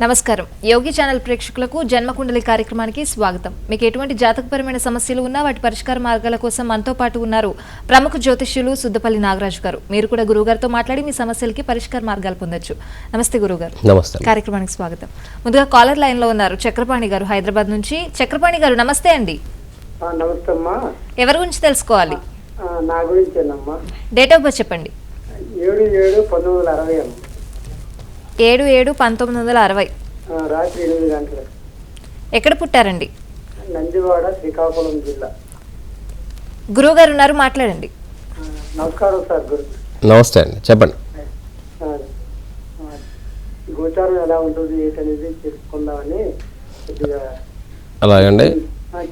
నమస్కారం. యోగి ఛానల్ ప్రేక్షకులకు జన్మకుండలి కార్యక్రమానికి స్వాగతం. మీకు ఎటువంటి జాతకపరమైన సమస్యలు ఉన్నా వాటి పరిష్కార మార్గాల కోసం మనతో పాటు ఉన్నారు ప్రముఖ జ్యోతిష్యులు సుద్దపల్లి నాగరాజు గారు. మీరు కూడా గురువుగారితో మాట్లాడి మీ సమస్యలకి పరిష్కార మార్గాలు పొందొచ్చు. నమస్తే గురువుగారు. నమస్తే. కార్యక్రమానికి స్వాగతం. ముందుగా కాలర్ లైన్ లో ఉన్నారు చక్రపాణి గారు హైదరాబాద్ నుంచి. చక్రపాణి గారు నమస్తే అండి. నమస్తే అమ్మా. ఎవరి గురించి తెలుసుకోవాలి? నా గురించేనమ్మా. డేట్ ఆఫ్ బర్త్ చెప్పండి. 7/7/1960 7/7/1960 రాత్రి 8 గంటలు. ఎక్కడ పుట్టారండి? నందివాడ, శ్రీకాకుళం జిల్లా. గురువుగారు ఉన్నారు, మాట్లాడండి. నమస్కారం సార్. గురు నమస్తే అండి, చెప్పండి. గోచారం ఎలా ఉంటుంది ఏంటనేది తెలుసుకుందామని కొద్దిగా. అలాగండి,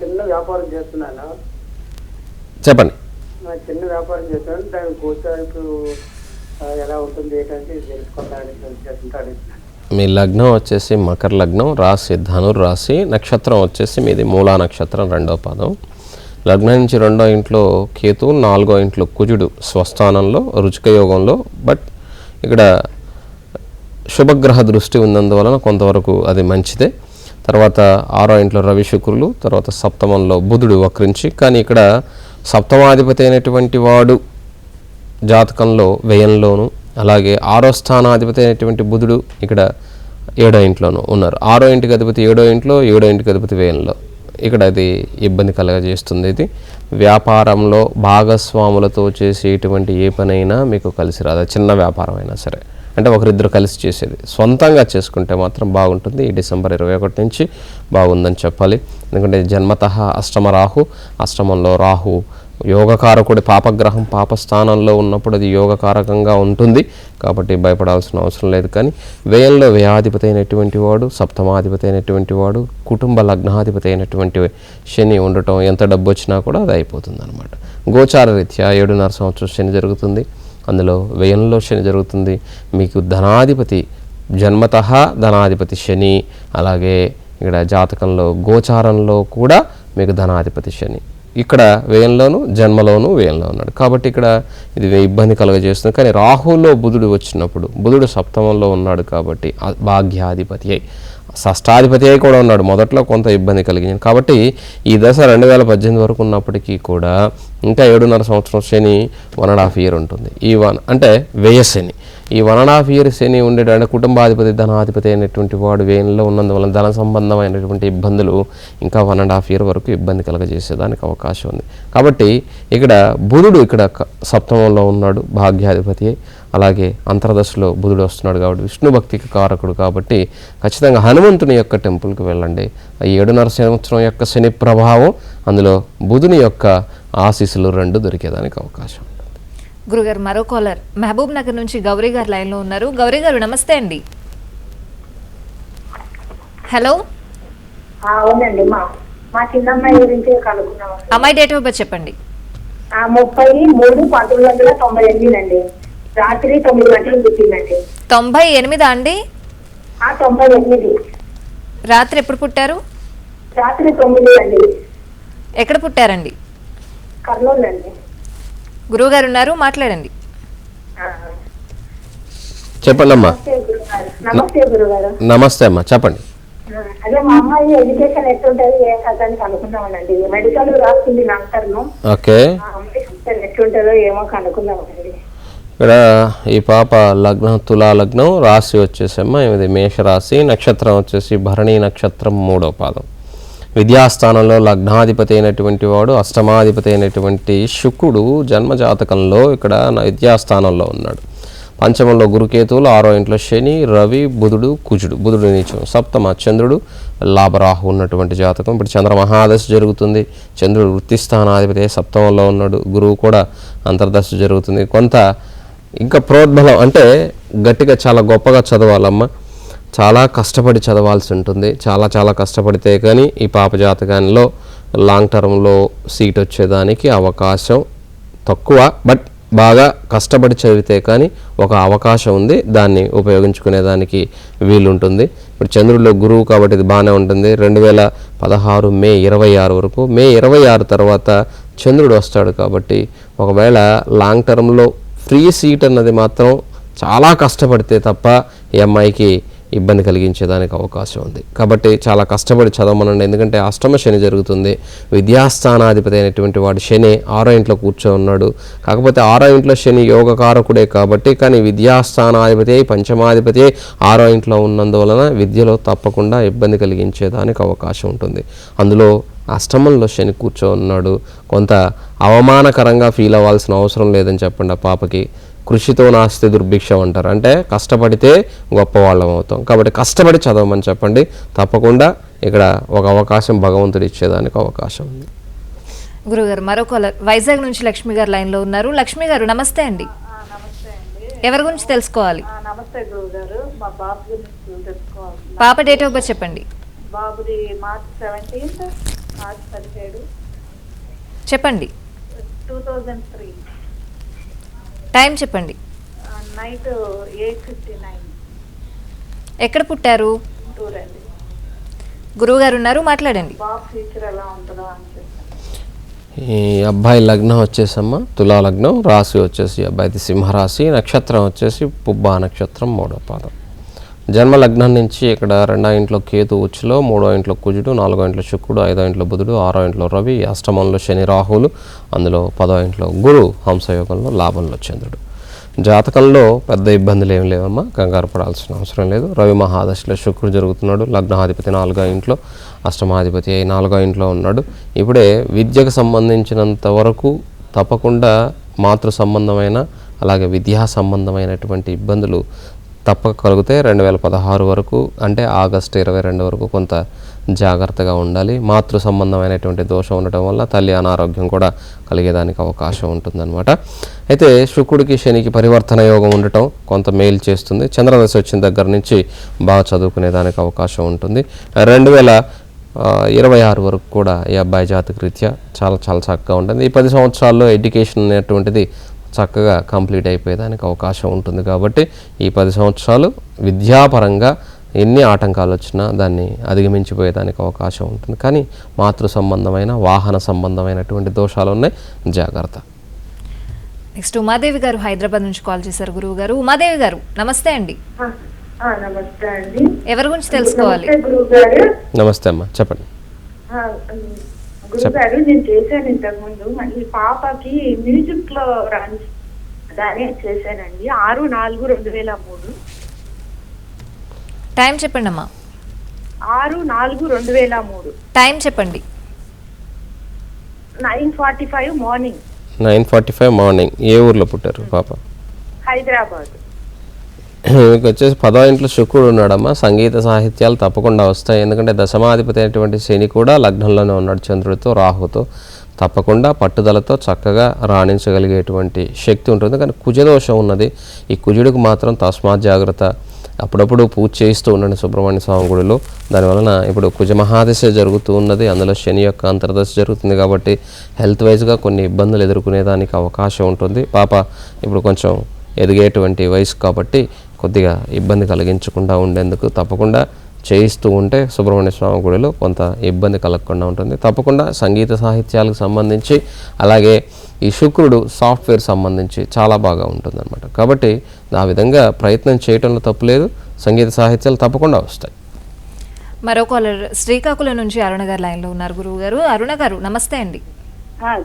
చిన్న వ్యాపారం చేస్తున్నాను. చెప్పండి. చిన్న వ్యాపారం చేస్తున్నాను, దాని గోచారకు ఎలా ఉంటుంది ఏంటంటే తెలుసుకుందామని చేస్తుంటాను. మీ లగ్నం వచ్చేసి మకర లగ్నం, రాశి ధనుర్ రాశి, నక్షత్రం వచ్చేసి మీది మూలా నక్షత్రం 2వ పాదం. లగ్నం నుంచి 2వ ఇంట్లో కేతు, 4వ ఇంట్లో కుజుడు స్వస్థానంలో రుచిక యోగంలో. బట్ ఇక్కడ శుభగ్రహ దృష్టి ఉన్నందువలన కొంతవరకు అది మంచిదే. తర్వాత 6వ ఇంట్లో రవి శుక్రులు, తర్వాత సప్తమంలో బుధుడు వక్రించి. కానీ ఇక్కడ సప్తమాధిపతి అయినటువంటి వాడు జాతకంలో వ్యయంలోను, అలాగే 6వ స్థానాధిపతి అయినటువంటి బుధుడు ఇక్కడ 7వ ఇంట్లోనూ ఉన్నారు. 6వ ఇంటికి అధిపతి 7వ ఇంట్లో, 7వ ఇంటికి అధిపతి వ్యయంలో. ఇక్కడ అది ఇబ్బంది కలగజేస్తుంది. ఇది వ్యాపారంలో భాగస్వాములతో చేసేటువంటి ఏ పనైనా మీకు కలిసి రాదు. చిన్న వ్యాపారం అయినా సరే, అంటే ఒకరిద్దరు కలిసి చేసేది. సొంతంగా చేసుకుంటే మాత్రం బాగుంటుంది. ఈ డిసెంబర్ 21 నుంచి బాగుందని చెప్పాలి. ఎందుకంటే జన్మతః అష్టమ రాహు, అష్టమంలో రాహు యోగకారకుడి పాపగ్రహం పాపస్థానంలో ఉన్నప్పుడు అది యోగకారకంగా ఉంటుంది. కాబట్టి భయపడాల్సిన అవసరం లేదు. కానీ వ్యయంలో వ్యయాధిపతి అయినటువంటి వాడు, సప్తమాధిపతి అయినటువంటి వాడు, కుటుంబ లగ్నాధిపతి అయినటువంటి శని ఉండటం, ఎంత డబ్బు వచ్చినా కూడా అది అయిపోతుంది అనమాట. గోచార రీత్యా 7.5 సంవత్సరం శని జరుగుతుంది. అందులో వ్యయంలో శని జరుగుతుంది. మీకు ధనాధిపతి జన్మతః ధనాధిపతి శని, అలాగే ఇక్కడ జాతకంలో గోచారంలో కూడా మీకు ధనాధిపతి శని ఇక్కడ వ్యయంలోను, జన్మలోను వ్యయంలో ఉన్నాడు. కాబట్టి ఇక్కడ ఇది ఇబ్బంది కలుగజేస్తుంది. కానీ రాహులో బుధుడు వచ్చినప్పుడు, బుధుడు సప్తమంలో ఉన్నాడు కాబట్టి భాగ్యాధిపతి అయి షష్టాధిపతి అయి కూడా ఉన్నాడు. మొదట్లో కొంత ఇబ్బంది కలిగింది. కాబట్టి ఈ దశ 2018 వరకు ఉన్నప్పటికీ కూడా ఇంకా 7.5 సంవత్సరం శని 1.5 ఇయర్ ఉంటుంది. అంటే వ్యయ శని. ఈ 1.5 ఇయర్ శని ఉండేటంటే కుటుంబాధిపతి ధనాధిపతి అయినటువంటి వాడు వ్యయంలో ఉన్నందువలన ధన సంబంధమైనటువంటి ఇబ్బందులు ఇంకా 1.5 ఇయర్ వరకు ఇబ్బంది కలగజేసేదానికి అవకాశం ఉంది. కాబట్టి ఇక్కడ బుధుడు ఇక్కడ సప్తమంలో ఉన్నాడు భాగ్యాధిపతి. అలాగే అంతర్దశలో బుధుడు వస్తున్నాడు కాబట్టి విష్ణు భక్తికి కారకుడు. కాబట్టి ఖచ్చితంగా హనుమంతుని యొక్క టెంపుల్కి వెళ్ళండి. ఈ 7.5 సంవత్సరం యొక్క శని ప్రభావం, అందులో బుధుని యొక్క ఆశీస్సులు 2 దొరికేదానికి అవకాశం ఉంటుంది. గురుగారు మరో కాలర్ మహబూబ్ నగర్ నుంచి గౌరీ గారు లైన్ లో ఉన్నారు. గౌరీ గారు నమస్తే అండి. హలో. అవునండి, మా చిన్నమ్మాయి గురించి కనుక్కున్నాం. అమ్మాయి డేట్ ఆఫ్ బర్త్ చెప్పండి. 30/3/1998 అండి. రాత్రి 9 గంటలకు పుట్టిందండి. 98 అండి? 98. రాత్రి ఎప్పుడు పుట్టారు? రాత్రి 9 అండి. ఎక్కడ పుట్టారండి? కర్నూలు అండి. గురువు గారు ఉన్నారు, మాట్లాడండి. చెప్పండి అమ్మా. నమస్తే గురుగారు. నమస్తే అమ్మా, చెప్పండి. అదే మా అమ్మాయి ఎడ్యుకేషన్ ఎట్లుంటది ఏ కథని కనుక్కున్నామనండి. మెడికల్ రాస్తుంది డాక్టర్ను. ఓకే, ఎట్లుంటుందో ఏమో కనుక్కున్నామనండి. ఇక్కడ ఈ పాప లగ్నం తులా లగ్నం, రాశి వచ్చేసమ్మా ఇది మేషరాశి, నక్షత్రం వచ్చేసి భరణి నక్షత్రం 3వ పాదం. విద్యాస్థానంలో లగ్నాధిపతి అయినటువంటి వాడు అష్టమాధిపతి అయినటువంటి శుక్రుడు జన్మజాతకంలో ఇక్కడ విద్యాస్థానంలో ఉన్నాడు. పంచమంలో గురుకేతువులు, 6వ ఇంట్లో శని, రవి, బుధుడు, కుజుడు. బుధుడు నీచం, సప్తమ చంద్రుడు, లాభరాహు ఉన్నటువంటి జాతకం. ఇప్పుడు చంద్ర మహాదశ జరుగుతుంది. చంద్రుడు వృత్తిస్థానాధిపతి సప్తమంలో ఉన్నాడు. గురువు కూడా అంతర్దశ జరుగుతుంది. కొంత ఇంకా ప్రోద్బలం అంటే గట్టిగా చాలా గొప్పగా చదవాలమ్మా. చాలా కష్టపడి చదవాల్సి ఉంటుంది. చాలా కష్టపడితే కానీ ఈ పాప జాతకంలో లాంగ్ టర్మ్లో సీట్ వచ్చేదానికి అవకాశం తక్కువ. బట్ బాగా కష్టపడి చదివితే కానీ ఒక అవకాశం ఉంది. దాన్ని ఉపయోగించుకునేదానికి వీలుంటుంది. ఇప్పుడు చంద్రుడిలో గురువు కాబట్టి ఇది బాగానే ఉంటుంది. 2016 మే 26 వరకు. మే 26 తర్వాత చంద్రుడు వస్తాడు. కాబట్టి ఒకవేళ లాంగ్ టర్మ్లో ఫ్రీ సీట్ అన్నది మాత్రం చాలా కష్టపడితే తప్ప ఈ అమ్మాయికి ఇబ్బంది కలిగించేదానికి అవకాశం ఉంది. కాబట్టి చాలా కష్టపడి చదవమనండి. ఎందుకంటే అష్టమ శని జరుగుతుంది. విద్యాస్థానాధిపతి అయినటువంటి వాడు శని 6వ ఇంట్లో కూర్చో ఉన్నాడు. కాకపోతే 6వ ఇంట్లో శని యోగకారకుడే కాబట్టి, కానీ విద్యాస్థానాధిపతి అయి పంచమాధిపతి అయి 6వ ఇంట్లో ఉన్నందువలన విద్యలో తప్పకుండా ఇబ్బంది కలిగించేదానికి అవకాశం ఉంటుంది. అందులో అష్టమంలో శని కూర్చో ఉన్నాడు. కొంత అవమానకరంగా ఫీల్ అవ్వాల్సిన అవసరం లేదని చెప్పండి ఆ పాపకి. కృషితో నాస్తి దుర్భిక్షం అంటారు, అంటే కష్టపడితే గొప్పవాళ్ళం అవుతాం. కాబట్టి కష్టపడి చదవమని చెప్పండి. తప్పకుండా ఇక్కడ ఒక అవకాశం భగవంతుడు ఇచ్చేదానికి అవకాశం ఉంది. గురుగారు మరో కాలర్ వైజాగ్ నుంచి లక్ష్మి గారు లైన్లో ఉన్నారు. లక్ష్మి గారు నమస్తే అండి. నమస్తే అండి. ఎవరి గురించి తెలుసుకోవాలి? నమస్తే గురువు గారు. మా బాబు గురించి తెలుసుకోవాలి. పాప డేట్ ఆఫ్ బర్త్ చెప్పండి. బాబుది మార్చ్ 17, మార్చ్ 17 చెప్పండి. 2003 టైం చెప్పండి. నైట్ 8:59 ఎక్కడ పుట్టారు? టూరండి. గురువు గారు ఉన్నారు, మాట్లాడండి. బాబు ఫ్యూచర్ ఎలా ఉంటుందో అని చెప్పాను. ఈ అబ్బాయి లగ్నం వచ్చేసమ్మా తులా లగ్నం, రాశి వచ్చేసి అబ్బాయిది సింహరాశి, నక్షత్రం వచ్చేసి పుబ్బా నక్షత్రం 3వ పాదం. జన్మ లగ్నం నుంచి ఇక్కడ 2వ ఇంట్లో కేతు ఉచ్చులో, 3వ ఇంట్లో కుజుడు, 4వ ఇంట్లో శుక్రుడు, 5వ ఇంట్లో బుధుడు, 6వ ఇంట్లో రవి, అష్టమంలో శని రాహులు, అందులో 10వ ఇంట్లో గురు, హంసయోగంలో లాభంలో చంద్రుడు. జాతకంలో పెద్ద ఇబ్బందులు ఏమి లేవమ్మా, కంగారు పడాల్సిన అవసరం లేదు. రవి మహాదశలో శుక్రుడు జరుగుతున్నాడు. లగ్నాధిపతి 4వ ఇంట్లో, అష్టమాధిపతి 4వ ఇంట్లో ఉన్నాడు. ఇప్పుడే విద్యకు సంబంధించినంత వరకు తప్పకుండా మాతృ సంబంధమైన అలాగే విద్యా సంబంధమైనటువంటి ఇబ్బందులు తప్పక కలిగితే 2016 వరకు, అంటే ఆగస్టు 22 వరకు కొంత జాగ్రత్తగా ఉండాలి. మాతృ సంబంధమైనటువంటి దోషం ఉండటం వల్ల తల్లి అనారోగ్యం కూడా కలిగేదానికి అవకాశం ఉంటుందన్నమాట. అయితే శుక్రుడికి శనికి పరివర్తన యోగం ఉండటం కొంత మేలు చేస్తుంది. చంద్రదశ వచ్చిన దగ్గర నుంచి బాగా చదువుకునేదానికి అవకాశం ఉంటుంది. 2026 వరకు కూడా ఈ అబ్బాయి జాతక రీత్యా చాలా చాలా చక్కగా ఉంటుంది. ఈ 10 సంవత్సరాల్లో ఎడ్యుకేషన్ అనేటువంటిది చక్కగా కంప్లీట్ అయిపోయేదానికి అవకాశం ఉంటుంది. కాబట్టి ఈ 10 సంవత్సరాలు విద్యాపరంగా ఎన్ని ఆటంకాలు వచ్చినా దాన్ని అధిగమించిపోయేదానికి అవకాశం ఉంటుంది. కానీ మాతృ సంబంధమైన వాహన సంబంధమైనటువంటి దోషాలు ఉన్నాయి, జాగ్రత్త. నెక్స్ట్ ఉమాదేవి గారు హైదరాబాద్ నుంచి కాల్ చేశారు. గురువు గారు. ఉమాదేవి గారు నమస్తే అండి. నమస్తే అండి. ఎవరి గురించి తెలుసుకోవాలి? గురువు గారు. నమస్తే అమ్మా, చెప్పండి. గురువు గారు, నేను చేశాను ఇంతకు ముందు. మళ్ళీ పాపకి మ్యూజిక్ లో దాని చేశానండి. 6/4/2003. టైం చెప్పండి అమ్మా. 6/4/2003. టైం చెప్పండి. 9:45 మార్నింగ్. 9:45 మార్నింగ్. ఏ ఊర్లో పుట్టారు పాప? హైదరాబాద్. మీకు వచ్చేసి 10వ ఇంట్లో శుక్రుడు ఉన్నాడమ్మా. సంగీత సాహిత్యాలు తప్పకుండా వస్తాయి. ఎందుకంటే దశమాధిపతి అయినటువంటి శని కూడా లగ్నంలోనే ఉన్నాడు చంద్రుడితో రాహుతో. తప్పకుండా పట్టుదలతో చక్కగా రాణించగలిగేటువంటి శక్తి ఉంటుంది. కానీ కుజదోషం ఉన్నది. ఈ కుజుడికి మాత్రం తస్మాత్ జాగ్రత్త. అప్పుడప్పుడు పూజ చేయిస్తూ ఉండండి సుబ్రహ్మణ్య స్వామి గుడిలో. దానివలన ఇప్పుడు కుజ మహాదశ జరుగుతూ ఉన్నది, అందులో శని యొక్క అంతర్దశ జరుగుతుంది. కాబట్టి హెల్త్ వైజ్గా కొన్ని ఇబ్బందులు ఎదుర్కొనేదానికి అవకాశం ఉంటుంది. పాప ఇప్పుడు కొంచెం ఎదిగేటువంటి వయసు కాబట్టి కొద్దిగా ఇబ్బంది కలిగించకుండా ఉండేందుకు తప్పకుండా చేయిస్తూ ఉంటే సుబ్రహ్మణ్య స్వామి గుడిలో కొంత ఇబ్బంది కలగకుండా ఉంటుంది. తప్పకుండా సంగీత సాహిత్యాలకు సంబంధించి అలాగే ఈ శుక్రుడు సాఫ్ట్వేర్ సంబంధించి చాలా బాగా ఉంటుందన్నమాట. కాబట్టి ఆ విధంగా ప్రయత్నం చేయటంలో తప్పులేదు. సంగీత సాహిత్యాలు తప్పకుండా వస్తాయి. మరో కాలర్ శ్రీకాకుళం నుంచి అరుణ గారు లైన్లో ఉన్నారు. గురువు గారు. అరుణ గారు నమస్తే అండి.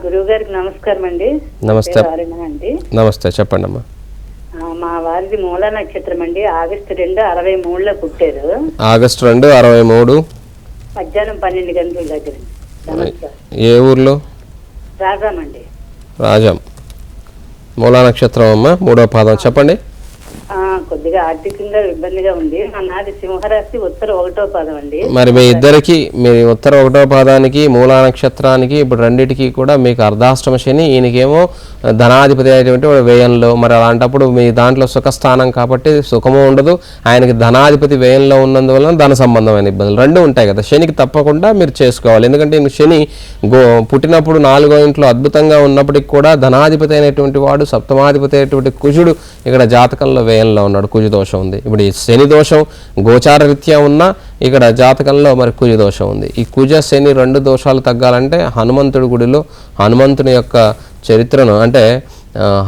గురువు గారికి నమస్కారం అండి. నమస్తే అండి. నమస్తే, చెప్పండి అమ్మా. మా వారిది మూలా నక్షత్రం అండి. ఆగస్టు 2/63లో పుట్టారు. ఆగస్టు 2/63 మధ్యాహ్నం 12 గంటల దగ్గర. ఏ ఊర్లో? రాజాం అండి. రాజాం. మూలా నక్షత్రం అమ్మ, 3వ పాదం. చెప్పండి. కొద్దిగా ఆర్థికంగా ఇబ్బందిగా ఉంది. మా నాది సింహరాశి, ఉత్తర 1వ పాదం అండి. మరి మీ ఇద్దరికి, మీ ఉత్తర 1వ పాదానికి మూలా నక్షత్రానికి ఇప్పుడు రెండింటికి కూడా మీకు అర్ధాష్టమ శని, ఈయనకేమో ధనాధిపతి అయినటువంటి వ్యయంలో. మరి అలాంటప్పుడు మీ దాంట్లో సుఖస్థానం కాబట్టి సుఖము ఉండదు, ఆయనకి ధనాధిపతి వ్యయంలో ఉన్నందువలన ధన సంబంధమైన ఇబ్బందులు రెండు ఉంటాయి కదా. శనికి తప్పకుండా మీరు చేసుకోవాలి. ఎందుకంటే శని పుట్టినప్పుడు 4వ ఇంట్లో అద్భుతంగా ఉన్నప్పటికి కూడా ధనాధిపతి అయినటువంటి వాడు సప్తమాధిపతి అయినటువంటి కుజుడు ఇక్కడ జాతకంలో వ్యయంలో ఉన్నాడు. కుజ దోషం ఉంది. ఇప్పుడు ఈ శని దోషం గోచార రీత్యా ఉన్న ఇక్కడ జాతకంలో మరి కుజ దోషం ఉంది. ఈ కుజ శని రెండు దోషాలు తగ్గాలంటే హనుమంతుడి గుడిలో హనుమంతుని యొక్క చరిత్రను, అంటే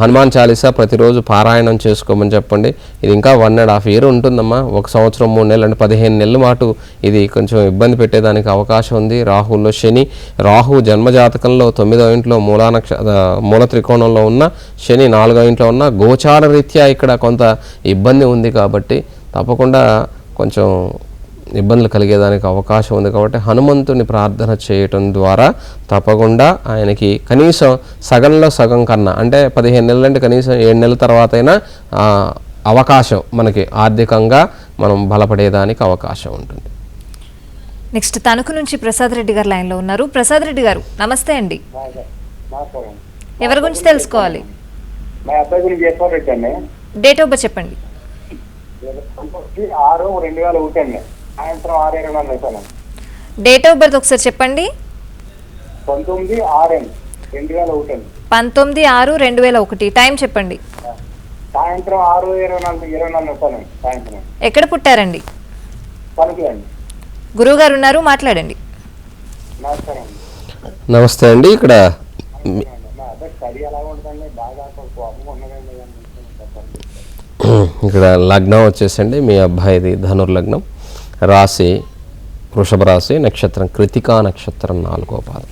హనుమాన్ చాలీసా ప్రతిరోజు పారాయణం చేసుకోమని చెప్పండి. ఇది ఇంకా 1.5 year ఉంటుందమ్మా. 1 సంవత్సరం 3 నెలలు అంటే 15 నెలల మాటు ఇది కొంచెం ఇబ్బంది పెట్టేదానికి అవకాశం ఉంది. రాహుల్లో శని, రాహు జన్మజాతకంలో 9వ ఇంట్లో మూల త్రికోణంలో ఉన్న శని 4వ ఇంట్లో ఉన్న గోచార రీత్యా ఇక్కడ కొంత ఇబ్బంది ఉంది. కాబట్టి తప్పకుండా కొంచెం ఇబ్బందులు కలిగేదానికి అవకాశం ఉంది. కాబట్టి హనుమంతుని ప్రార్థన చేయటం ద్వారా తప్పకుండా ఆయనకి కనీసం సగంలో సగం కన్నా అంటే 15 నెలలు అంటే కనీసం 7 నెలల తర్వాత అయినా అవకాశం మనకి ఆర్థికంగా మనం బలపడేదానికి అవకాశం ఉంటుంది. నెక్స్ట్ తణుకు నుంచి ప్రసాద్ రెడ్డి గారు లైన్లో ఉన్నారు. ప్రసాద్ రెడ్డి గారు నమస్తే అండి. ఎవరి గురించి తెలుసుకోవాలి? మా అబ్బాయి గురించి చెప్పాలంటే డేట్ ఆఫ్ బర్త్ చెప్పండి. 6/2001 అండి. సాయంత్రం 6:24 డేట్ ఆఫ్ బర్త్ ఒకసారి చెప్పండి. 19/6/2001 19/6/2001 టైం చెప్పండి. సాయంత్రం 6:24 సాయంత్రం. ఎక్కడ పుట్టారండి? పనికి అండి. గురువు గారు ఉన్నారు, మాట్లాడండి. నమస్కారం. నమస్తే అండి. ఇక్కడ మా అబ్బాయి స్టడీ ఎలా ఉంటుందండి? బాగా కోపంగా ఉన్నదండి. ఇక్కడ లగ్నం వచ్చేసండి మీ అబ్బాయిది ధనుర్లగ్నం, రాశి వృషభ రాశి, నక్షత్రం కృతికా నక్షత్రం 4వ పాదం.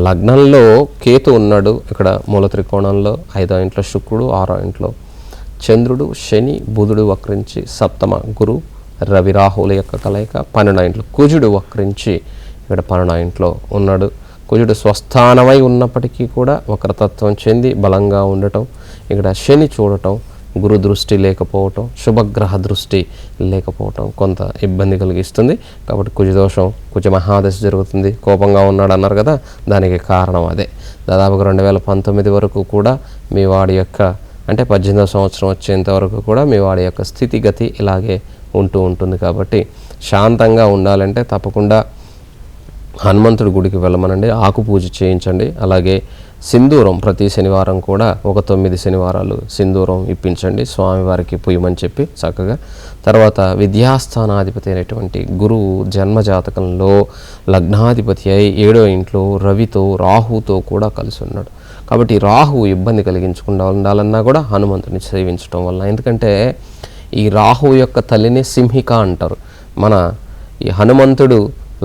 లగ్నంలో కేతు ఉన్నాడు. ఇక్కడ మూల త్రికోణంలో 5వ ఇంట్లో శుక్రుడు, 6వ ఇంట్లో చంద్రుడు, శని బుధుడు వక్రించి, సప్తమ గురు రవి రాహుల యొక్క కలయిక, 12వ ఇంట్లో కుజుడు వక్రించి ఇక్కడ 12వ ఇంట్లో ఉన్నాడు. కుజుడు స్వస్థానమై ఉన్నప్పటికీ కూడా వక్రతత్వం చెంది బలంగా ఉండటం, ఇక్కడ శని చూడటం, గురు దృష్టి లేకపోవటం, శుభగ్రహ దృష్టి లేకపోవటం కొంత ఇబ్బంది కలిగిస్తుంది. కాబట్టి కుజదోషం, కుజ మహాదశ జరుగుతుంది. కోపంగా ఉన్నాడు అన్నారు కదా, దానికి కారణం అదే. దాదాపుగా 2019 వరకు కూడా మీ వాడి యొక్క అంటే 18వ సంవత్సరం వచ్చేంత వరకు కూడా మీ వాడి యొక్క స్థితిగతి ఇలాగే ఉంటూ ఉంటుంది. కాబట్టి శాంతంగా ఉండాలంటే తప్పకుండా హనుమంతుడి గుడికి వెళ్ళమనండి, ఆకు పూజ చేయించండి. అలాగే సింధూరం ప్రతి శనివారం కూడా ఒక 9 శనివారాలు సింధూరం ఇప్పించండి, స్వామివారికి పుయ్యమని చెప్పి చక్కగా. తర్వాత విద్యాస్థానాధిపతి అయినటువంటి గురువు జన్మజాతకంలో లగ్నాధిపతి అయి 7వ ఇంట్లో రవితో రాహుతో కూడా కలిసి ఉన్నాడు. కాబట్టి రాహు ఇబ్బంది కలిగించకుండా ఉండాలన్నా కూడా హనుమంతుని సేవించడం వల్ల. ఎందుకంటే ఈ రాహు యొక్క తల్లిని సింహిక అంటారు. మన ఈ హనుమంతుడు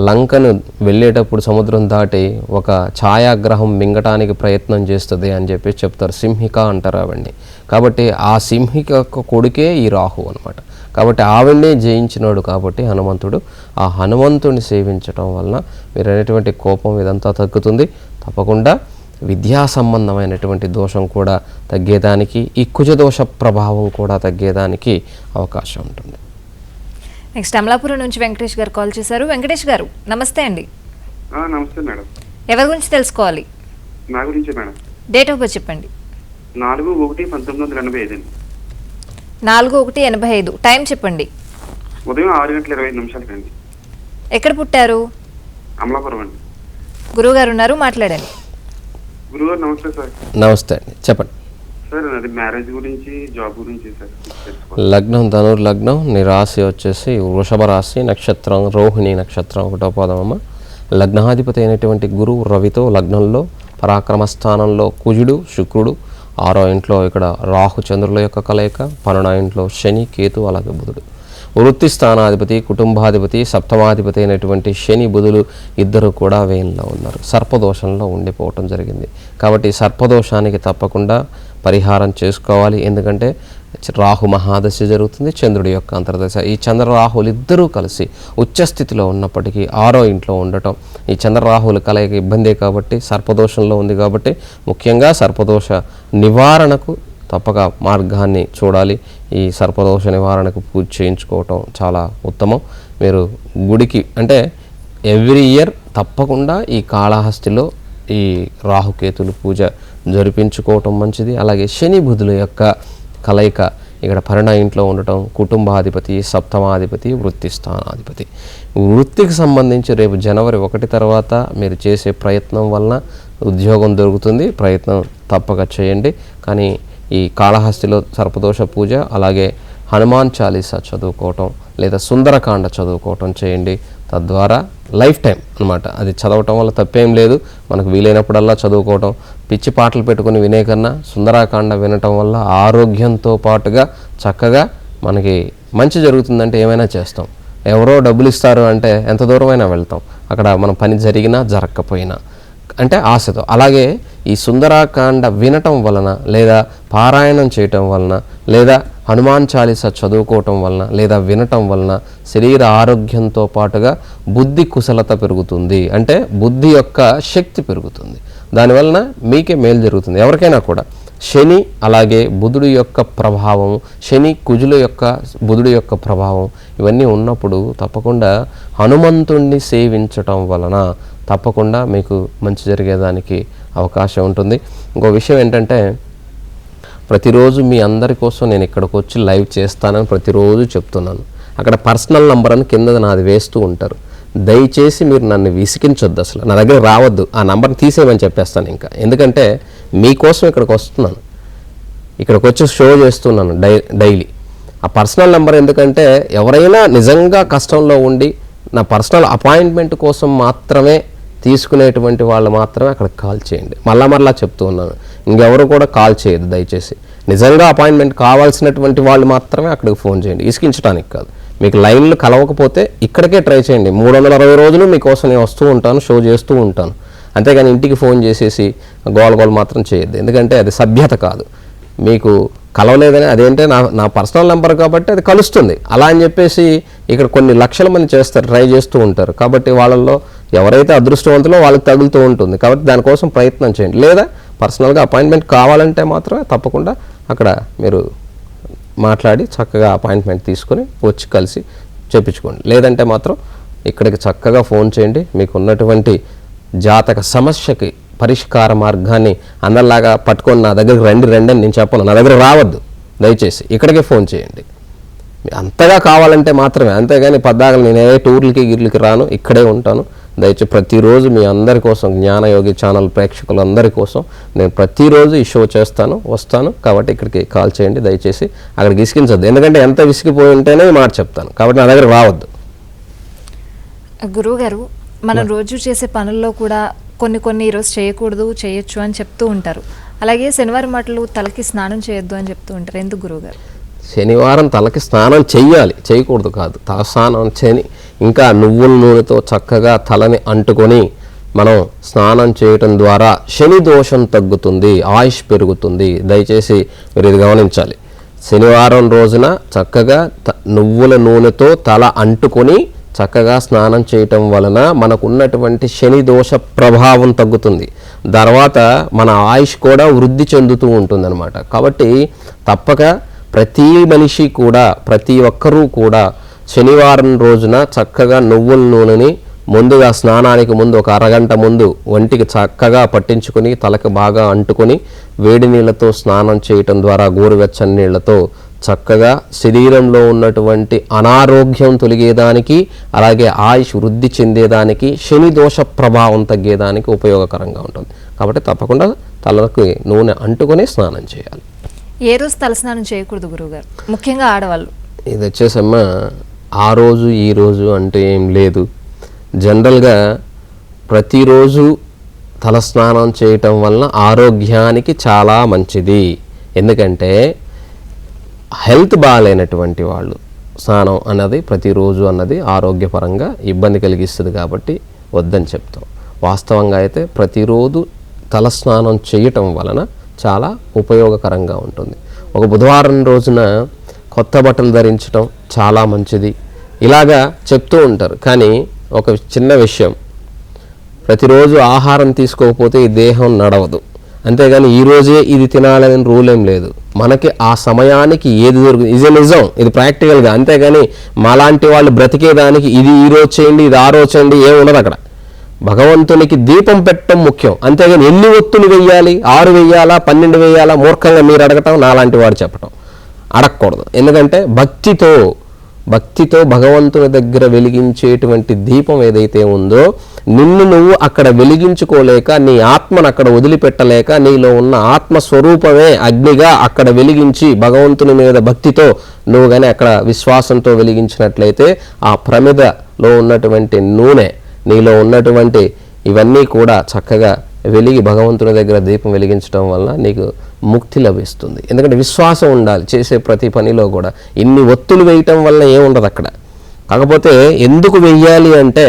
లంకను వెళ్ళేటప్పుడు సముద్రం దాటి ఒక ఛాయాగ్రహం మింగటానికి ప్రయత్నం చేస్తుంది అని చెప్పి చెప్తారు. సింహిక అంటారు ఆవిడ్ని. కాబట్టి ఆ సింహిక కొడుకే ఈ రాహు అనమాట. కాబట్టి ఆవిడ్నే జయించినాడు. కాబట్టి హనుమంతుడు, ఆ హనుమంతుడిని సేవించటం వలన మీరు అనేటువంటి కోపం ఇదంతా తగ్గుతుంది. తప్పకుండా విద్యా సంబంధమైనటువంటి దోషం కూడా తగ్గేదానికి, ఈ కుజదోష ప్రభావం కూడా తగ్గేదానికి అవకాశం ఉంటుంది. నెక్స్ట్ అమలాపురం నుంచి వెంకటేష్ గారు కాల్ చేశారు. వెంకటేష్ గారు నమస్తే అండి. నమస్తే మేడం. ఎవరి గురించి తెలుసుకోవాలి? నా గురించే మేడం. డేట్ ఆఫ్ బర్త్ చెప్పండి. 4/1/1985 అండి. 4/1/85 టైం చెప్పండి. ఉదయం 6:25 అండి. ఎక్కడ పుట్టారు? అమలాపురం అండి. గురువు గారు ఉన్నారు, మాట్లాడండి. గురుగారు నమస్తే సార్. నమస్తే అండి, చెప్పండి. సార్ అది మ్యారేజ్ గురించి, జాబ్ గురించి సార్. లగ్నం ధనుర్లగ్నం, నీ రాశి వచ్చేసి వృషభ రాశి, నక్షత్రం రోహిణి నక్షత్రం 1వ పాదం అమ్మ. లగ్నాధిపతి అయినటువంటి గురువు రవితో లగ్నంలో పరాక్రమ స్థానంలో కుజుడు శుక్రుడు, 6వ ఇంట్లో ఇక్కడ రాహు చంద్రుల యొక్క కలయిక, 12వ ఇంట్లో శని కేతు అలాగే బుధుడు. వృత్తి స్థానాధిపతి, కుటుంబాధిపతి, సప్తమాధిపతి అయినటువంటి శని బుధులు ఇద్దరు కూడా వేయంలో ఉన్నారు. సర్పదోషంలో ఉండిపోవటం జరిగింది. కాబట్టి సర్పదోషానికి తప్పకుండా పరిహారం చేసుకోవాలి. ఎందుకంటే రాహు మహాదశ జరుగుతుంది, చంద్రుడి యొక్క అంతర్దశ. ఈ చంద్రరాహులు ఇద్దరూ కలిసి ఉచ్చస్థితిలో ఉన్నప్పటికీ 6వ ఇంట్లో ఉండటం, ఈ చంద్రరాహుల కలయిక ఇబ్బందే. కాబట్టి సర్పదోషంలో ఉంది. కాబట్టి ముఖ్యంగా సర్పదోష నివారణకు తప్పక మార్గాన్ని చూడాలి. ఈ సర్పదోష నివారణకు పూజ చేయించుకోవటం చాలా ఉత్తమం. మీరు గుడికి అంటే ఎవ్రీ ఇయర్ తప్పకుండా ఈ కాళహస్తిలో ఈ రాహుకేతులు పూజ జరిపించుకోవటం మంచిది. అలాగే శని బుధుల యొక్క కలయిక ఇక్కడ 12వ ఇంట్లో ఉండటం, కుటుంబాధిపతి, సప్తమాధిపతి, వృత్తి స్థానాధిపతి. వృత్తికి సంబంధించి రేపు జనవరి 1 తర్వాత మీరు చేసే ప్రయత్నం వలన ఉద్యోగం దొరుకుతుంది. ప్రయత్నం తప్పక చేయండి. కానీ ఈ కాళహస్తిలో సర్పదోష పూజ, అలాగే హనుమాన్ చాలీసా చదువుకోవటం లేదా సుందరకాండ చదువుకోవటం చేయండి. తద్వారా లైఫ్ టైం అనమాట. అది చదవటం వల్ల తప్పేం లేదు, మనకు వీలైనప్పుడల్లా చదువుకోవటం. పిచ్చి పాటలు పెట్టుకుని వినే కన్నా సుందరాకాండ వినటం వల్ల ఆరోగ్యంతో పాటుగా చక్కగా మనకి మంచి జరుగుతుందంటే ఏమైనా చేస్తాం. ఎవరో డబ్బులు ఇస్తారు అంటే ఎంత దూరమైనా వెళ్తాం, అక్కడ మన పని జరిగినా జరగకపోయినా అంటే ఆశతో. అలాగే ఈ సుందరాకాండ వినటం వలన లేదా పారాయణం చేయటం వలన లేదా హనుమాన్ చాలీసా చదువుకోవటం వలన లేదా వినటం వలన శరీర ఆరోగ్యంతో పాటుగా బుద్ధి కుశలత పెరుగుతుంది, అంటే బుద్ధి యొక్క శక్తి పెరుగుతుంది. దానివలన మీకే మేలు జరుగుతుంది. ఎవరికైనా కూడా శని అలాగే బుధుడు యొక్క ప్రభావం, శని కుజుల యొక్క బుధుడు యొక్క ప్రభావం ఇవన్నీ ఉన్నప్పుడు తప్పకుండా హనుమంతుణ్ణి సేవించటం వలన తప్పకుండా మీకు మంచి జరిగేదానికి అవకాశం ఉంటుంది. ఇంకో విషయం ఏంటంటే ప్రతిరోజు మీ అందరి కోసం నేను ఇక్కడికి వచ్చి లైవ్ చేస్తానని ప్రతిరోజు చెప్తున్నాను. అక్కడ పర్సనల్ నంబర్ అని కింద నాది వేస్తూ ఉంటారు. దయచేసి మీరు నన్ను విసిగించొద్దు, అసలు నా దగ్గర రావద్దు, ఆ నంబర్ని తీసేయమని చెప్పేస్తాను ఇంకా. ఎందుకంటే మీకోసం ఇక్కడికి వస్తున్నాను, ఇక్కడికి వచ్చి షో చేస్తున్నాను డైలీ. ఆ పర్సనల్ నెంబర్ ఎందుకంటే ఎవరైనా నిజంగా కష్టంలో ఉండి నా పర్సనల్ అపాయింట్మెంట్ కోసం మాత్రమే తీసుకునేటువంటి వాళ్ళు మాత్రమే అక్కడికి కాల్ చేయండి. మళ్ళా చెప్తూ ఉన్నాను, ఇంకెవరు కూడా కాల్ చేయదు దయచేసి. నిజంగా అపాయింట్మెంట్ కావాల్సినటువంటి వాళ్ళు మాత్రమే అక్కడికి ఫోన్ చేయండి, ఇసుకించడానికి కాదు. మీకు లైన్లు కలవకపోతే ఇక్కడికే ట్రై చేయండి. 360 రోజులు మీకోసం నేను వస్తూ ఉంటాను, షో చేస్తూ ఉంటాను. అంతేగాని ఇంటికి ఫోన్ చేసేసి గోల మాత్రం చేయొద్దు, ఎందుకంటే అది సభ్యత కాదు. మీకు కలవలేదని అదేంటే నా పర్సనల్ నెంబర్ కాబట్టి అది కలుస్తుంది అలా అని చెప్పేసి ఇక్కడ కొన్ని లక్షల మంది చేస్తారు, ట్రై చేస్తూ ఉంటారు. కాబట్టి వాళ్ళల్లో ఎవరైతే అదృష్టవంతులో వాళ్ళకి తగులుతూ ఉంటుంది. కాబట్టి దానికోసం ప్రయత్నం చేయండి. లేదా పర్సనల్గా అపాయింట్మెంట్ కావాలంటే మాత్రమే తప్పకుండా అక్కడ మీరు మాట్లాడి చక్కగా అపాయింట్మెంట్ తీసుకొని వచ్చి కలిసి చేయించుకోండి. లేదంటే మాత్రం ఇక్కడికి చక్కగా ఫోన్ చేయండి. మీకు ఉన్నటువంటి జాతక సమస్యకి పరిష్కార మార్గాన్ని అందరిలాగా పట్టుకొని నా దగ్గరికి రండి అని నేను చెప్పను. నా దగ్గర రావద్దు, దయచేసి ఇక్కడికే ఫోన్ చేయండి. అంతగా కావాలంటే మాత్రమే, అంతేగాని పద్దాకలు నేను ఏ టూర్లకి గిర్లకి రాను, ఇక్కడే ఉంటాను. దయచేసి ప్రతిరోజు మీ అందరి కోసం, జ్ఞానయోగి ఛానల్ ప్రేక్షకులందరి కోసం నేను ప్రతిరోజు ఈ షో చేస్తాను, వస్తాను. కాబట్టి ఇక్కడికి కాల్ చేయండి దయచేసి. అక్కడికి విసిగించద్దు, ఎందుకంటే ఎంత విసిగిపోయి ఉంటేనే ఈ మాట చెప్తాను. కాబట్టి నా దగ్గర రావద్దు. గురువుగారు, మనం రోజు చేసే పనుల్లో కూడా కొన్ని ఈరోజు చేయకూడదు, చేయొచ్చు అని చెప్తూ ఉంటారు. అలాగే శనివారం మాటలు తలకి స్నానం చేయొద్దు అని చెప్తూ ఉంటారు. ఎందుకు గురువుగారు? శనివారం తలకి స్నానం చెయ్యాలి, చేయకూడదు కాదు. తల స్నానం చేయని ఇంకా నువ్వుల నూనెతో చక్కగా తలని అంటుకొని మనం స్నానం చేయటం ద్వారా శని దోషం తగ్గుతుంది, ఆయుష్ పెరుగుతుంది. దయచేసి మీరు ఇది గమనించాలి. శనివారం రోజున చక్కగా నువ్వుల నూనెతో తల అంటుకొని చక్కగా స్నానం చేయటం వలన మనకు ఉన్నటువంటి శని దోష ప్రభావం తగ్గుతుంది. తర్వాత మన ఆయుష్ కూడా వృద్ధి చెందుతూ ఉంటుందన్నమాట. కాబట్టి తప్పక ప్రతి మనిషి కూడా, ప్రతి ఒక్కరూ కూడా శనివారం రోజున చక్కగా నువ్వుల నూనెని ముందుగా స్నానానికి ముందు ఒక అరగంట ముందు ఒంటికి చక్కగా పట్టించుకొని తలకు బాగా అంటుకొని వేడి నీళ్ళతో స్నానం చేయటం ద్వారా, గోరువెచ్చని నీళ్లతో చక్కగా శరీరంలో ఉన్నటువంటి అనారోగ్యం తొలగేదానికి, అలాగే ఆయుష్ వృద్ధి చెందేదానికి, శని దోష ప్రభావం తగ్గేదానికి ఉపయోగకరంగా ఉంటుంది. కాబట్టి తప్పకుండా తలకు నూనె అంటుకొని స్నానం చేయాలి. ఏ రోజు తలస్నానం చేయకూడదు గురువుగారు, ముఖ్యంగా ఆడవాళ్ళు? ఇది వచ్చేసమ్మా ఆ రోజు ఈ రోజు అంటే ఏం లేదు. జనరల్గా ప్రతిరోజు తలస్నానం చేయటం వలన ఆరోగ్యానికి చాలా మంచిది. ఎందుకంటే హెల్త్ బాగాలేనటువంటి వాళ్ళు స్నానం అన్నది ప్రతిరోజు అన్నది ఆరోగ్యపరంగా ఇబ్బంది కలిగిస్తుంది, కాబట్టి వద్దని చెప్తాం. వాస్తవంగా అయితే ప్రతిరోజు తలస్నానం చేయటం వలన చాలా ఉపయోగకరంగా ఉంటుంది. ఒక బుధవారం రోజున కొత్త బట్టలు ధరించడం చాలా మంచిది, ఇలాగా చెప్తూ ఉంటారు. కానీ ఒక చిన్న విషయం, ప్రతిరోజు ఆహారం తీసుకోకపోతే ఈ దేహం నడవదు. అంతేగాని ఈరోజే ఇది తినాలని రూల్ ఏం లేదు. మనకి ఆ సమయానికి ఏది దొరుకుతుంది ఇది నిజం, ఇది ప్రాక్టికల్గా. అంతేగాని మాలాంటి వాళ్ళు బ్రతికేదానికి ఇది ఈ రోజు చేయండి, ఇది ఆ రోజు చేయండి ఏం ఉండదు అక్కడ. భగవంతునికి దీపం పెట్టడం ముఖ్యం, అంతేగాని ఎన్ని ఒత్తులు వెయ్యాలి, 6 వెయ్యాలా 12 వెయ్యాలా మూర్ఖంగా మీరు అడగటం, నాలాంటి వాడు చెప్పటం అడగకూడదు. ఎందుకంటే భక్తితో భగవంతుని దగ్గర వెలిగించేటువంటి దీపం ఏదైతే ఉందో, నిన్ను నువ్వు అక్కడ వెలిగించుకోలేక, నీ ఆత్మను అక్కడ వదిలిపెట్టలేక, నీలో ఉన్న ఆత్మస్వరూపమే అగ్నిగా అక్కడ వెలిగించి భగవంతుని మీద భక్తితో నువ్వు కానీ అక్కడ విశ్వాసంతో వెలిగించినట్లయితే ఆ ప్రమిదలో ఉన్నటువంటి నూనె నీలో ఉన్నటువంటి ఇవన్నీ కూడా చక్కగా వెలిగి భగవంతుని దగ్గర దీపం వెలిగించడం వల్ల నీకు ముక్తి లభిస్తుంది. ఎందుకంటే విశ్వాసం ఉండాలి చేసే ప్రతి పనిలో కూడా. ఇన్ని ఒత్తులు వేయటం వల్ల ఏముండదు అక్కడ. కాకపోతే ఎందుకు వెయ్యాలి అంటే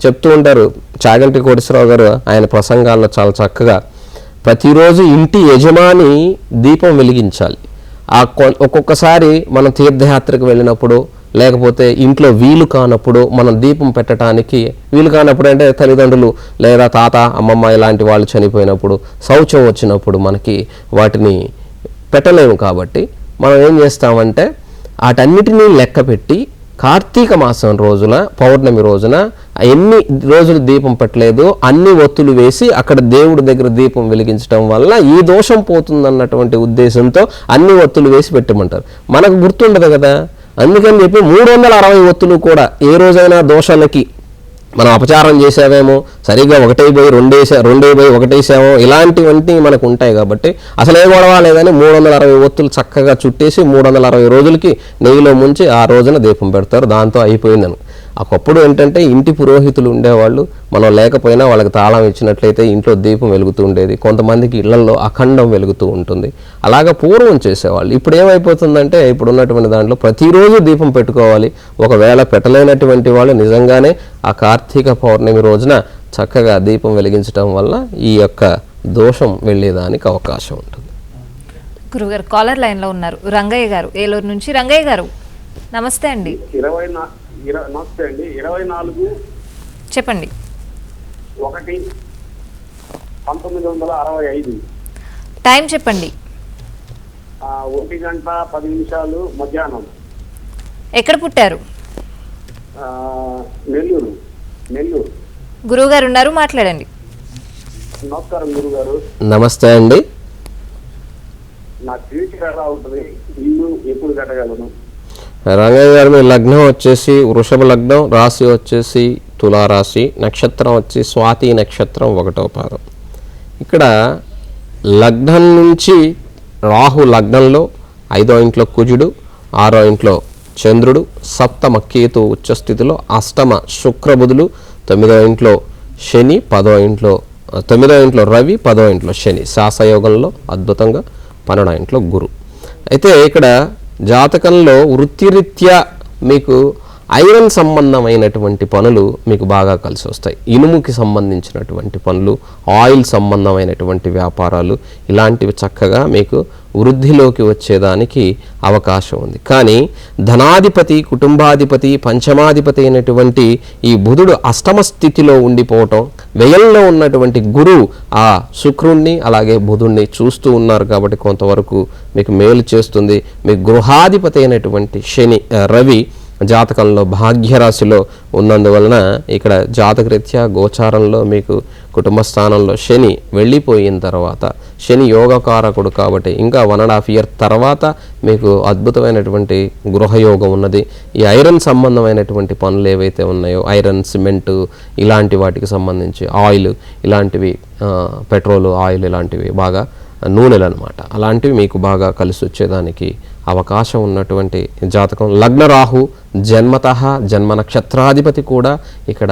చెప్తూ ఉంటారు చాగంటి కోటేశ్వరరావు గారు ఆయన ప్రసంగాల్లో చాలా చక్కగా, ప్రతిరోజు ఇంటి యజమాని దీపం వెలిగించాలి. ఒక్కొక్కసారి మనం తీర్థయాత్రకు వెళ్ళినప్పుడు లేకపోతే ఇంట్లో వీలు కానప్పుడు మనం దీపం పెట్టడానికి వీలు కానప్పుడు అంటే తల్లిదండ్రులు లేదా తాత అమ్మమ్మ ఇలాంటి వాళ్ళు చనిపోయినప్పుడు శౌచం వచ్చినప్పుడు మనకి వాటిని పెట్టలేము. కాబట్టి మనం ఏం చేస్తామంటే వాటన్నిటినీ లెక్క పెట్టి కార్తీక మాసం రోజున పౌర్ణమి రోజున ఎన్ని రోజులు దీపం పెట్టలేదు అన్ని ఒత్తులు వేసి అక్కడ దేవుడి దగ్గర దీపం వెలిగించడం వల్ల ఈ దోషం పోతుందన్నటువంటి ఉద్దేశంతో అన్ని ఒత్తులు వేసి పెట్టమంటారు. మనకు గుర్తుండదు కదా, అందుకని చెప్పి 360 ఒత్తులు కూడా ఏ రోజైనా దోషాలకి మనం అపచారం చేసావేమో, సరిగ్గా 1/2 వేసామో, ఇలాంటివన్నీ మనకు ఉంటాయి. కాబట్టి అసలు ఏ గొడవ లేదని 360 ఒత్తులు చక్కగా చుట్టేసి 360 రోజులకి నెయ్యిలో ముంచి ఆ రోజున దీపం పెడతారు. దాంతో అయిపోయిందని. ఒకప్పుడు ఏంటంటే ఇంటి పురోహితులు ఉండేవాళ్ళు, మనం లేకపోయినా వాళ్ళకి తాళం ఇచ్చినట్లయితే ఇంట్లో దీపం వెలుగుతూ ఉండేది. కొంతమందికి ఇళ్లలో అఖండం వెలుగుతూ ఉంటుంది. అలాగా పూర్వం చేసేవాళ్ళు. ఇప్పుడు ఏమైపోతుందంటే ఇప్పుడు ఉన్నటువంటి దాంట్లో ప్రతిరోజు దీపం పెట్టుకోవాలి. ఒకవేళ పెట్టలేనటువంటి వాళ్ళు నిజంగానే ఆ కార్తీక పౌర్ణమి రోజున చక్కగా దీపం వెలిగించడం వల్ల ఈ యొక్క దోషం వెళ్ళేదానికి అవకాశం ఉంటుంది. గురుగారు కాలర్ లైన్లో ఉన్నారు రంగయ్య గారు ఏలూరు నుంచి. రంగయ్య గారు నమస్తే అండి. నమస్తే అండి. 24 చెప్పండి. 1 1965 టైం చెప్పండి. 1 గంట 10 నిమిషాలు మధ్యాహ్నం. ఎక్కడ పుట్టారు? నెల్లూరు. గురువుగారు ఉన్నారు, మాట్లాడండి. నమస్కారం గురుగారు. నమస్తే అండి. నా ఫ్యూచర్ ఎలా ఉంటుంది, ఇల్లు ఎప్పుడు కట్టగలను? రంగయ్య గారు మీ లగ్నం వచ్చేసి వృషభ లగ్నం, రాశి వచ్చేసి తులారాశి, నక్షత్రం వచ్చి స్వాతి నక్షత్రం 1వ పాదం. ఇక్కడ లగ్నం నుంచి రాహు లగ్నంలో 5వ ఇంట్లో కుజుడు, 6వ ఇంట్లో చంద్రుడు, సప్తమ కేతు ఉచ్చస్థితిలో, అష్టమ శుక్రబుధులు, 9వ ఇంట్లో శని, 9వ ఇంట్లో రవి, 10వ ఇంట్లో శని, శాసయోగంలో అద్భుతంగా 12వ ఇంట్లో గురు. అయితే ఇక్కడ జాతకంలో వృత్తిరీత్యా మీకు ఐరన్ సంబంధమైనటువంటి పనులు మీకు బాగా కలిసి వస్తాయి. ఇనుముకి సంబంధించినటువంటి పనులు, ఆయిల్ సంబంధమైనటువంటి వ్యాపారాలు ఇలాంటివి చక్కగా మీకు వృద్ధిలోకి వచ్చేదానికి అవకాశం ఉంది. కానీ ధనాధిపతి, కుటుంబాధిపతి, పంచమాధిపతి అయినటువంటి ఈ బుధుడు అష్టమ స్థితిలో ఉండిపోవటం, వ్యయంలో ఉన్నటువంటి గురువు ఆ శుక్రుణ్ణి అలాగే బుధుణ్ణి చూస్తూ ఉన్నారు. కాబట్టి కొంతవరకు మీకు మేలు చేస్తుంది. మీ గృహాధిపతి అయినటువంటి రవి జాతకంలో భాగ్యరాశిలో ఉన్నందువలన ఇక్కడ జాతకరీత్యా గోచారంలో మీకు కుటుంబ స్థానంలో శని వెళ్ళిపోయిన తర్వాత, శని యోగకారకుడు కాబట్టి ఇంకా 1.5 year తర్వాత మీకు అద్భుతమైనటువంటి గృహయోగం ఉన్నది. ఈ ఐరన్ సంబంధమైనటువంటి పనులు ఏవైతే ఉన్నాయో, ఐరన్, సిమెంటు ఇలాంటి వాటికి సంబంధించి ఆయిల్ ఇలాంటివి, పెట్రోలు, ఆయిల్ ఇలాంటివి బాగా నూనెలు అనమాట, అలాంటివి మీకు బాగా కలిసి వచ్చేదానికి అవకాశం ఉన్నటువంటి జాతకం. లగ్న రాహు జన్మతః, జన్మ నక్షత్రాధిపతి కూడా ఇక్కడ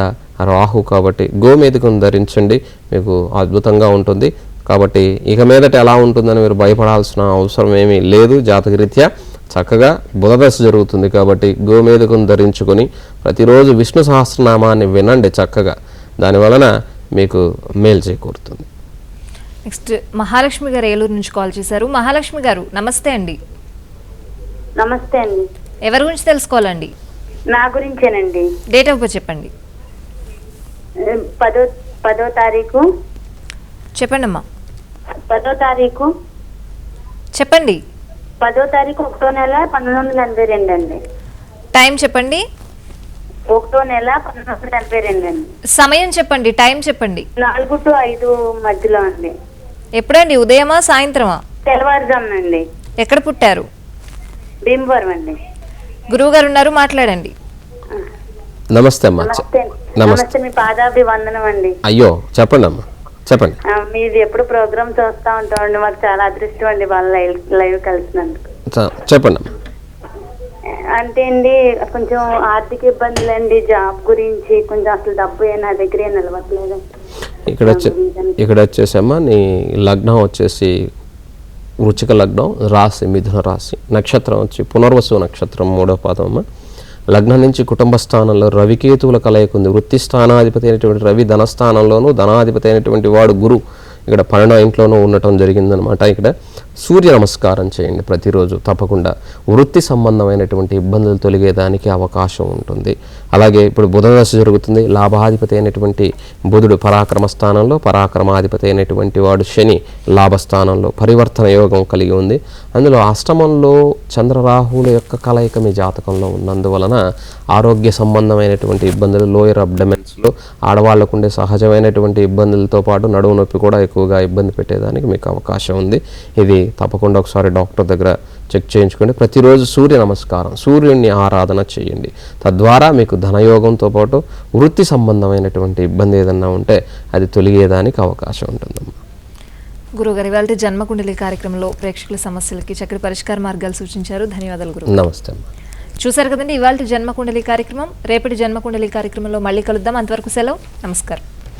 రాహు కాబట్టి గోమేధికం ధరించండి, మీకు అద్భుతంగా ఉంటుంది. కాబట్టి ఇక మీదట ఎలా ఉంటుందని మీరు భయపడాల్సిన అవసరం ఏమీ లేదు. జాతకరీత్యా చక్కగా బుధదశ జరుగుతుంది కాబట్టి గోమేధికం ధరించుకొని ప్రతిరోజు విష్ణు సహస్రనామాన్ని వినండి చక్కగా, దానివలన మీకు మేలు చేకూరుతుంది. నెక్స్ట్ మహాలక్ష్మి గారు ఏలూరు నుంచి కాల్ చేశారు. మహాలక్ష్మి గారు నమస్తే అండి. నమస్తే అండి. ఎవరి గురించి తెలుసుకోవాలండి? నా గురించేనండి. డేట్ ఆఫ్ బర్త్ చెప్పండి. 10వ తారీఖు. చెప్పండి అమ్మా. 10వ తారీఖు చెప్పండి. 10వ తారీఖు 1వ నెల 1982 అండి. టైం చెప్పండి. 1వ నెల 1982 అండి. సమయం చెప్పండి, టైం చెప్పండి. 4 to 5 మధ్యలో అండి. ఎప్పుడండి, ఉదయమా సాయంత్రమా? తెల్లవారుజామునండి. ఎక్కడ పుట్టారు? భీమవరం అండి. గురువు గారు ఉన్నారు, మాట్లాడండి. నమస్తే అమ్మా. నమస్తే. మీ పాదాభివందనం అండి. అయ్యో చెప్పండి అమ్మా, చెప్పండి. మీది ఎప్పుడు ప్రోగ్రామ్ చూస్తూ ఉంటామండి, మాకు చాలా అదృష్టం అండి వాళ్ళ లైవ్ కలిసినందుకు. చెప్పండి అమ్మా. అంటే అండి కొంచెం ఆర్థిక ఇబ్బందులు అండి, జాబ్ గురించి కొంచెం అసలు డబ్బు నా దగ్గర నిలవట్లేదు. ఇక్కడ వచ్చేసమ్మా నీ లగ్నం వచ్చేసి వృచ్చిక లగ్నం, రాశి మిథున రాశి, నక్షత్రం వచ్చి పునర్వసు నక్షత్రం 3వ పాదం అమ్మ. లగ్నం నుంచి కుటుంబ స్థానంలో రవికేతువుల కలయిక ఉంది. వృత్తి స్థానాధిపతి అయినటువంటి రవి ధనస్థానంలోను, ధనాధిపతి అయినటువంటి వాడు గురు ఇక్కడ 12వ ఇంట్లోనూ ఉండటం జరిగిందనమాట. ఇక్కడ సూర్య నమస్కారం చేయండి ప్రతిరోజు తప్పకుండా. వృత్తి సంబంధమైనటువంటి ఇబ్బందులు తొలగేదానికి అవకాశం ఉంటుంది. అలాగే ఇప్పుడు బుధ దశ జరుగుతుంది. లాభాధిపతి అయినటువంటి బుధుడు పరాక్రమ స్థానంలో, పరాక్రమాధిపతి అయినటువంటి వాడు శని లాభస్థానంలో పరివర్తన యోగం కలిగి ఉంది. అందులో అష్టమంలో చంద్రరాహువుల యొక్క కలయిక మీ జాతకంలో ఉన్నందువలన ఆరోగ్య సంబంధమైనటువంటి ఇబ్బందులు, లోయర్ అబ్డమెన్స్లో ఆడవాళ్లకు ఉండే సహజమైనటువంటి ఇబ్బందులతో పాటు నడుము నొప్పి కూడా ఎక్కువగా ఇబ్బంది పెట్టేదానికి మీకు అవకాశం ఉంది. ఇది తప్పకుండా ఒకసారి డాక్టర్ దగ్గర చెక్ చేయించుకోండి. ప్రతిరోజు సూర్య నమస్కారం, సూర్యుడిని ఆరాధన చేయండి. తద్వారా మీకు ధనయోగంతో పాటు వృత్తి సంబంధమైనటువంటి ఇబ్బంది ఏదన్నా ఉంటే అది తొలగేదానికి అవకాశం ఉంటుందమ్మా. గురుగారు ఇవాళ జన్మకుండలి కార్యక్రమంలో ప్రేక్షకుల సమస్యలకి చక్కటి పరిష్కార మార్గాలు సూచించారు. ధన్యవాదాలు గురు. నమస్తే అమ్మా. చూసారు కదండి ఇవాళ జన్మకుండలి కార్యక్రమం. రేపటి జన్మకుండలి కార్యక్రమంలో మళ్ళీ కలుద్దాం. అంతవరకు సెలవు. నమస్కారం.